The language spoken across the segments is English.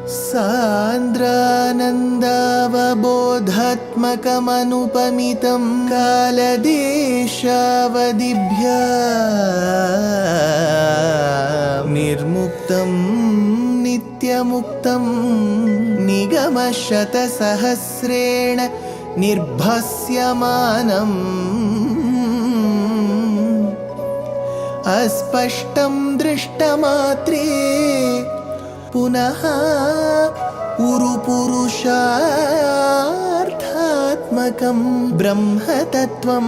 सान्द्रानन्दावबोधात्मकमनुपमितं कालदेशावदिभ्या निर्मुक्तं नित्यमुक्तं निगमशतसहस्रेण निर्भास्यमानम् अस्पष्टं दृष्टमात्रे पुनः उरुपुरुषार्थात्मकं ब्रह्मतत्त्वं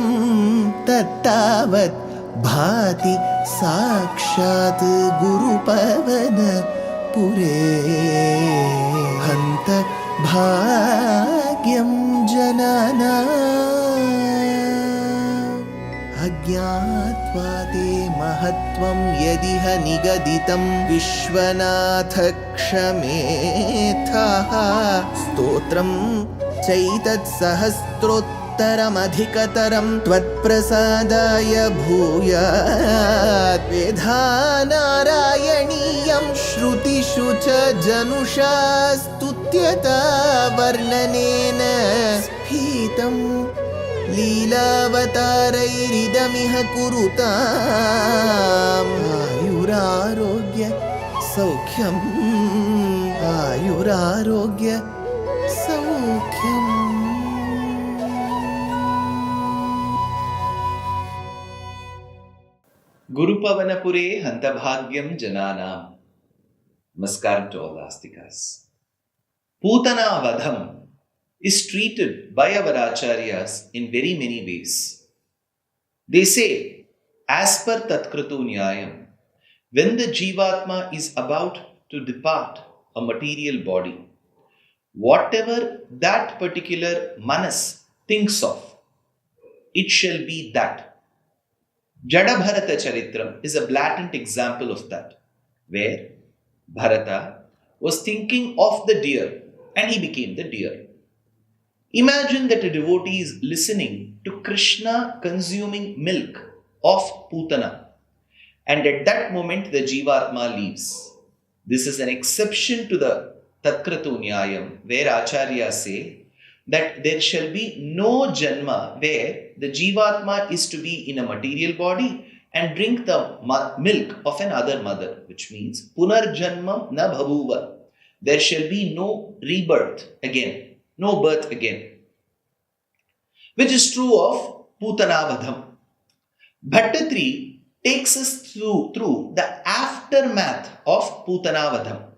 तत्तावत् भाति साक्षात् गुरुपवनपुरे हन्त भाग्यं जनानाम् अज्ञात्वा ते महत्त्वं यदिह निगदितं विश्वनाथ क्षमेथः स्तोत्रं चैतत्सहस्रोत्तरमधिकतरं त्वत्प्रसादाय भूयात् वेधा नारायणीयं श्रुतिषु च जनुषा स्तुत्यता वर्णनेन स्फीतम् लीलावतारैरिदमिह कुरुताम् आयुरारोग्य सौख्यम् आयुरारोग्य सौख्यम्. Gurupavanapure Hantabhagyam Jananam. Namaskaram to all Astikas. Putana Vadham is treated by our acharyas in very many ways. They say, as per Tatkratu Nyayam, when the Jivatma is about to depart a material body, whatever that particular manas thinks of, it shall be that. Jada Bharata Charitram is a blatant example of that, where Bharata was thinking of the deer and he became the deer. Imagine that a devotee is listening to Krishna consuming milk of Putana, and at that moment the Jivatma leaves. This is an exception to the Tatkratu Nyayam, where Acharyas say that there shall be no Janma where the Jivatma is to be in a material body and drink the milk of another mother, which means Punarjanmam na bhavuva. There shall be no rebirth again. No birth again, which is true of Putanavadham. Bhaṭṭatiri takes us through the aftermath of Putanavadham.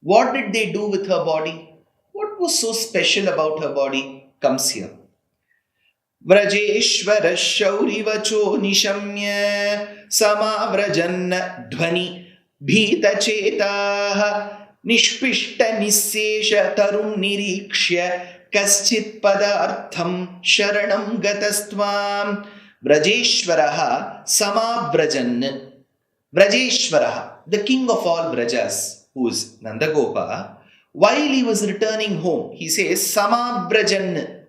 What did they do with her body? What was so special about her body? Comes here. Vrajeshvara shaurivacho nishamya samavrajanna dhvani bhita chetaha Nishpishta nisesha tarum nirikshya kaschit padartham sharanam gatastvam Vrajeshvaraha samabrajan. Vrajeshvaraha, the king of all Vrajas, who is Nanda Gopa, while he was returning home, he says samabrajan.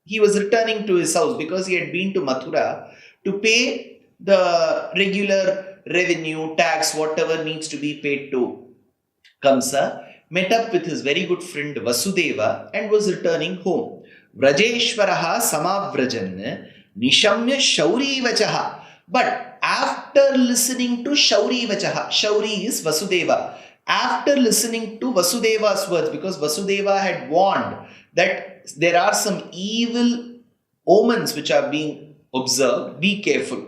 He was returning to his house because he had been to Mathura to pay the regular revenue, tax, whatever needs to be paid to Kamsa, met up with his very good friend Vasudeva and was returning home. Vrajeshvaraha samavrajan nishamya shauri vachaha. But after listening to shauri vachaha, shauri is Vasudeva. After listening to Vasudeva's words, because Vasudeva had warned that there are some evil omens which are being observed, be careful.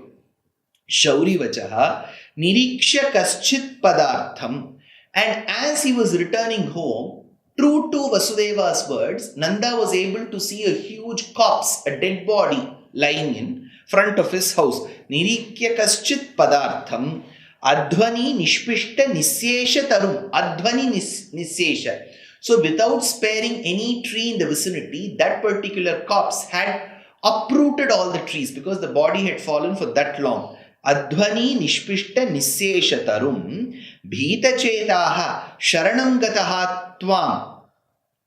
Shauri vachaha niriksha kaschit padartham. And as he was returning home, true to Vasudeva's words, Nanda was able to see a huge corpse, a dead body lying in front of his house. Nirikya kaschit padartham adhvani nishpishta nisyesha tarum. Adhvani nisyesha. So without sparing any tree in the vicinity, that particular corpse had uprooted all the trees because the body had fallen for that long. Adhvani nishpishta nisyesha tarum bhita chetaha sharanam gataha tvam.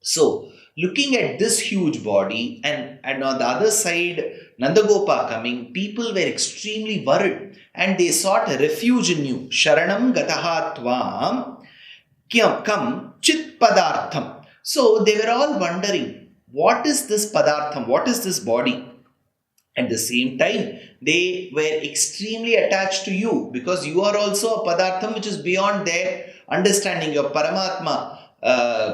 So, looking at this huge body and on the other side Nandagopa coming, people were extremely worried and they sought a refuge in you. Sharanam gataha tvam. Come, Chit Padartham. So they were all wondering, what is this Padartham? What is this body? At the same time, they were extremely attached to you because you are also a Padartham which is beyond their understanding. Your paramatma,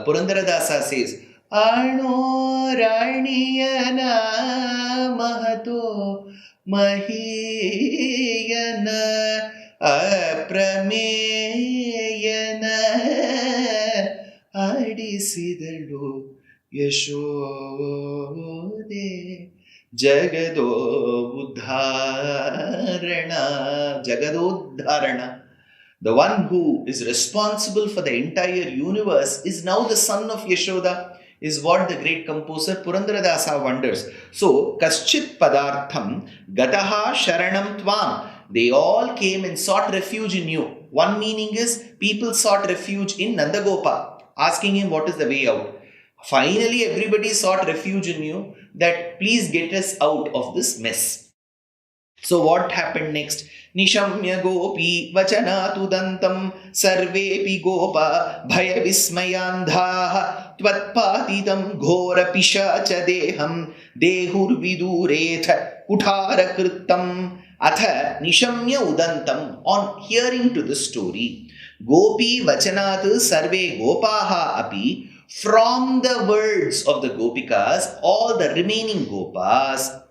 Purandaradasa says, Nārāyaṇīyam mahato mahiyana aprameyana adisidalu yashode Jagadodharana. The one who is responsible for the entire universe is now the son of Yashoda, is what the great composer Purandaradasa wonders. So, Kaschit Padartham Gataha Sharanam Tvam. They all came and sought refuge in you. One meaning is people sought refuge in Nandagopa, asking him what is the way out. Finally, everybody sought refuge in you that please get us out of this mess. So what happened next? Nishamya gopi vachanatu dantam sarvepi gopa bhaya vismayandhaha tvatpatitam ghora pishacha deham dehur viduretha kuthara krittam atha nishamya udantam. On hearing to the story, gopi vachanatu sarve gopaha api. From the words of the gopikas, all the remaining gopas,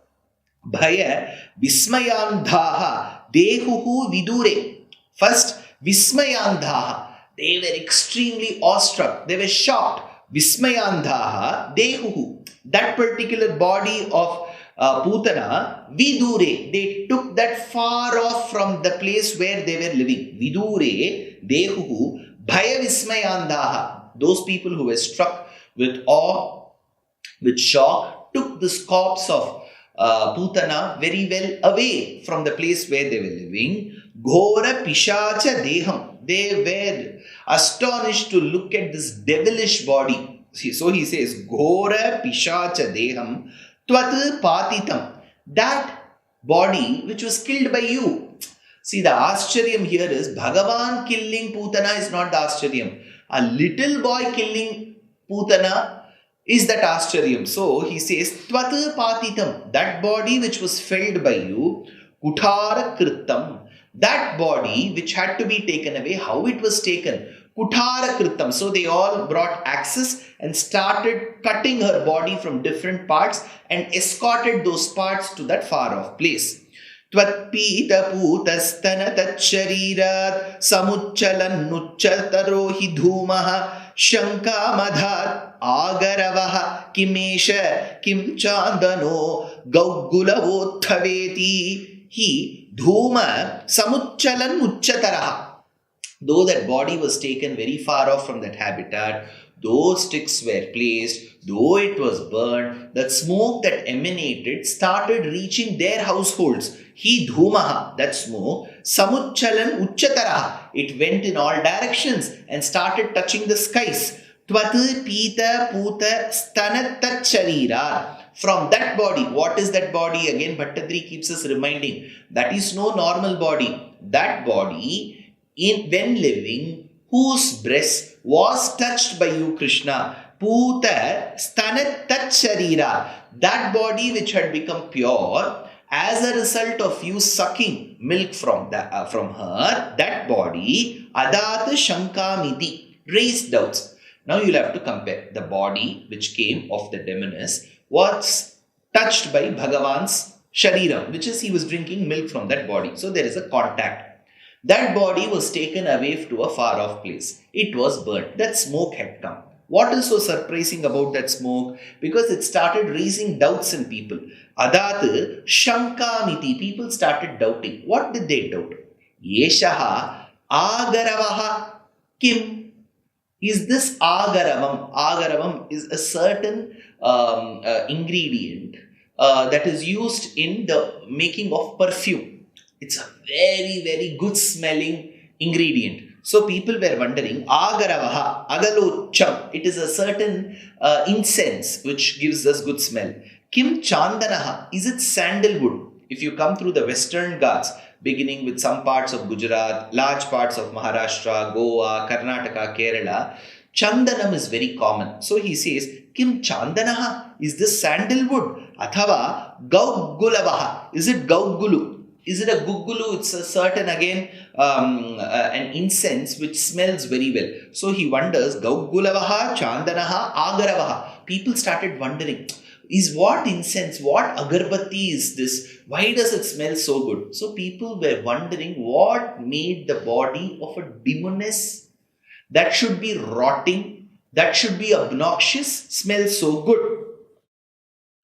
bhaya vismayandhaha dehuhu vidure. First, vismayandhaha. They were extremely awestruck. They were shocked. Vismayandhaha dehuhu. That particular body of Putana, vidure. They took that far off from the place where they were living. Vidure dehuhu bhaya vismayandhaha. Those people who were struck with awe, with shock, took this corpse of Putana very well away from the place where they were living. Ghora pishacha deham. They were astonished to look at this devilish body. So he says, Ghora pishacha deham tvat patitam. That body which was killed by you. See, the Ascharyam here is Bhagavan killing Putana is not the Ascharyam. A little boy killing Putana is that Ascharyam. So he says, Tvat patitam, that body which was felled by you, Kuthara krittam, that body which had to be taken away, how it was taken, Kuthara krittam. So they all brought axes and started cutting her body from different parts and escorted those parts to that far off place. Tvatpita putastana tacharira samuchalan nuchataro hi dhumaha shanka madhat agaravaha kimesha kim chandano gauggulavothaveti hi dhuma samuchalan uchataraha. Though that body was taken very far off from that habitat, those sticks were placed, though it was burned, that smoke that emanated started reaching their households. He dhumaha, that smoke, samuchalan uchataraha. It went in all directions and started touching the skies. Tvat pita puta stanata charira. From that body, what is that body? Again, Bhaṭṭatiri keeps us reminding, that is no normal body. That body, when living, whose breast was touched by you, Krishna. Puta stanat charira. That body which had become pure as a result of you sucking milk from her, that body, adat shankamiti, raised doubts. Now you'll have to compare. The body which came of the demoness was touched by Bhagavan's shariram, which is he was drinking milk from that body. So there is a contact. That body was taken away to a far off place. It was burnt. That smoke had come. What is so surprising about that smoke? Because it started raising doubts in people. Adat shankamiti. People started doubting. What did they doubt? Yeshaha agaravaha kim. Is this agaravam? Agaravam is a certain ingredient that is used in the making of perfume. It's a very, very good smelling ingredient. So people were wondering, agaravaha, agalocham, it is a certain incense which gives us good smell. Kim chandanaha, is it sandalwood? If you come through the Western Ghats, beginning with some parts of Gujarat, large parts of Maharashtra, Goa, Karnataka, Kerala, Chandanam is very common. So he says, Kim Chandanaha? Is this sandalwood? Athava Gaugulavaha. Is it Gaugulu? Is it a Gugulu? It's a certain, again, an incense which smells very well. So he wonders, Gaugulavaha, Chandanaha, Agaravaha. People started wondering, is what incense, what agarbatti is this? Why does it smell so good? So people were wondering what made the body of a demoness that should be rotting, that should be obnoxious, smell so good.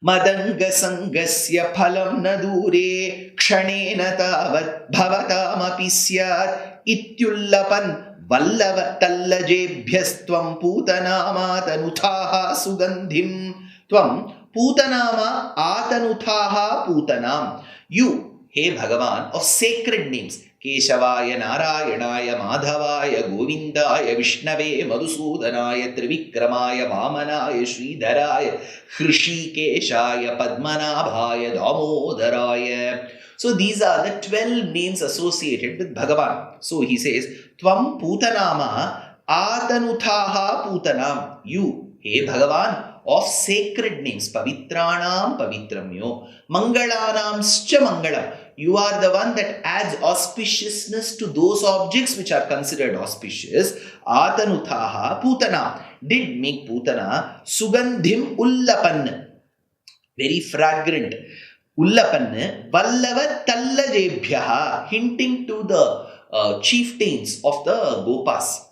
Madanga sangasya phalam na dure kshanena tavat bhavataamapi syat ityullapan vallava tallajebhyastvam putanama atanuthaha sugandhim tvam putanama atanuthaha putanam. You, hey Bhagavan, of sacred names, Keshavaya, Nārayaṇāyam, Madhavaya, Govindaya, Vishnave, Madhusūdanaya, Trivikramaya, Vamanaya, Sridharaya, Hrishikeshaya, Padmanabhaya, Damodaraya. So these are the 12 names associated with Bhagavan. So he says, Tvam Putanama Atanuthaha Putanam. You, hey Bhagavan, of sacred names, Pavitranam Pavitramyo, Mangalanam Scha Mangalam. You are the one that adds auspiciousness to those objects which are considered auspicious. Atanuthaha Putana. Did make Putana Sugandhim Ullapan. Very fragrant. Ullapan Vallava Tallajebhyaha. Hinting to the chieftains of the Gopas.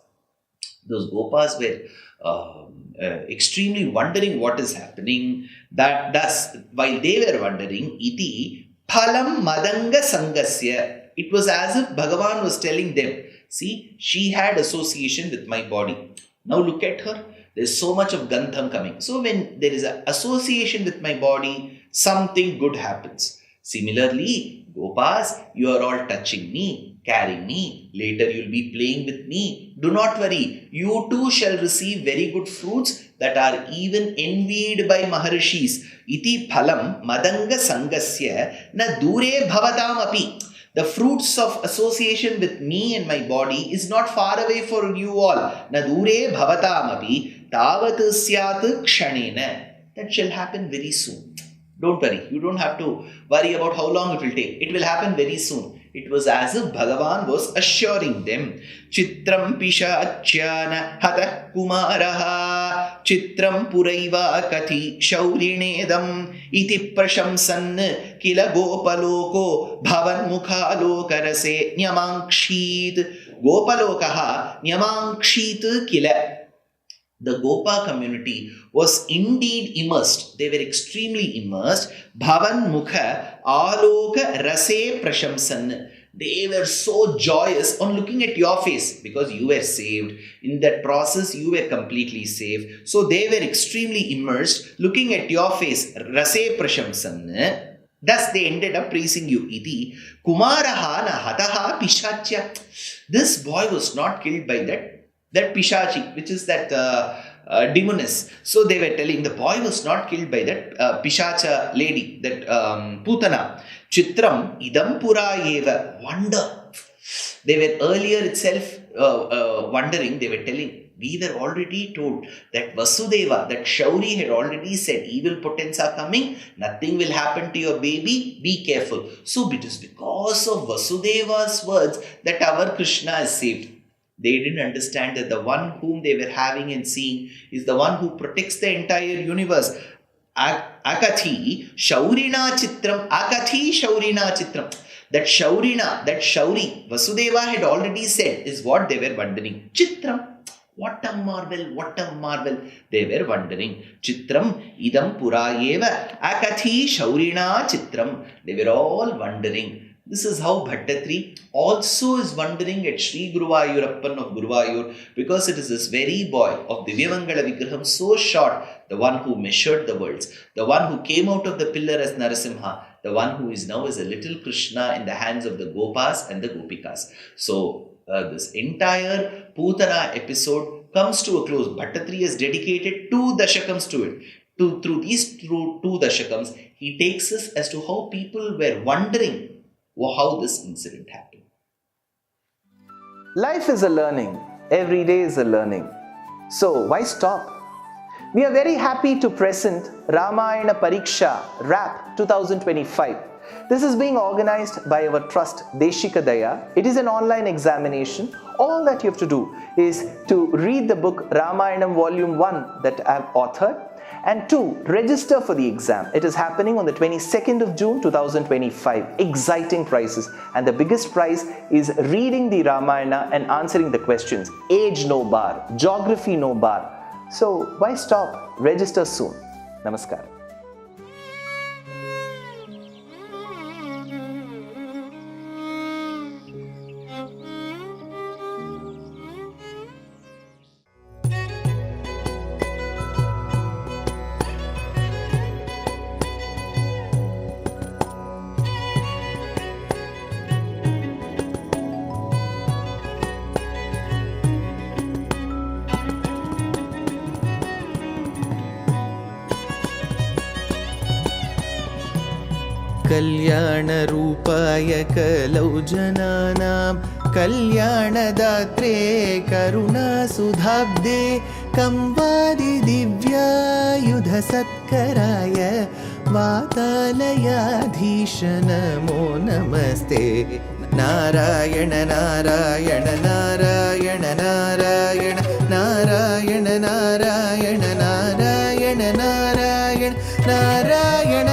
Those Gopas were extremely wondering what is happening. That thus, while they were wondering, iti phalam madanga sangasya. It was as if Bhagavan was telling them, see, she had association with my body. Now look at her. There's so much of gandham coming. So when there is an association with my body, something good happens. Similarly, Gopas, you are all touching me, carrying me. Later you'll be playing with me. Do not worry. You too shall receive very good fruits that are even envied by Maharishis. Iti phalam madanga sangasya na dure bhavatam api. The fruits of association with me and my body is not far away for you all. Na dure bhavatam api tavat syat kshanena. That shall happen very soon. Don't worry. You don't have to worry about how long it will take. It will happen very soon. It was as if Bhagavan was assuring them. Chitram pishachyana hatah kumaraha chitram puraiva kathi shaurinedam iti prashamsan kila gopaloko bhavan mukhalokarase nyamangshit gopalokaha nyamangshit kila. The Gopa community was indeed immersed. They were extremely immersed. Bhavan mukha aloka rase prashamsan. They were so joyous on looking at your face because you were saved. In that process, you were completely saved. So they were extremely immersed looking at your face. Rase prashamsan. Thus they ended up praising you. Iti kumaraha na hataha pishachya. This boy was not killed by that Pishachi, which is that demoness. So they were telling the boy was not killed by that Pishacha lady, that Putana. Chitram idam pura eva. Wonder. They were earlier itself wondering. They were telling, we were already told that Vasudeva, that Shauri had already said, evil potents are coming, nothing will happen to your baby, be careful. So it is because of Vasudeva's words that our Krishna is saved. They didn't understand that the one whom they were having and seeing is the one who protects the entire universe. Akathi Shaurina Chitram. Akathi Shaurina Chitram. That Shaurina, that Shauri, Vasudeva had already said is what they were wondering. Chitram. What a marvel, what a marvel. They were wondering. Chitram idam purayeva. Akathi Shaurina Chitram. They were all wondering. This is how Bhaṭṭatiri also is wondering at Sri Guruvayurappan of Guruvayur, because it is this very boy of Divyamangala Vigraham, so short, the one who measured the worlds, the one who came out of the pillar as Narasimha, the one who is now as a little Krishna in the hands of the Gopas and the Gopikas. So this entire Putana episode comes to a close. Bhaṭṭatiri has dedicated 2 Dashakams to it. Through these 2 Dashakams, he takes us as to how people were wondering how this incident happened. Life is a learning. Every day is a learning. So why stop? We are very happy to present Ramayana Pariksha RAP 2025. This is being organized by our trust Deshikadaya. It is an online examination. All that you have to do is to read the book Ramayanam Volume 1 that I have authored, and 2, register for the exam. It is happening on the 22nd of June 2025. Exciting prizes, and the biggest prize is reading the Ramayana and answering the questions. Age no bar, geography no bar. So why stop? Register soon. Namaskar. कल्याणरूपाय कलौ जनानां कल्याणदात्रे करुणासुधाब्दे कंवादिदिव्यायुधसत्कराय वातालयाधीश नमो नमस्ते। नारायण नारायण नारायण नारायण नारायण नारायण नारायण नारायण नारायण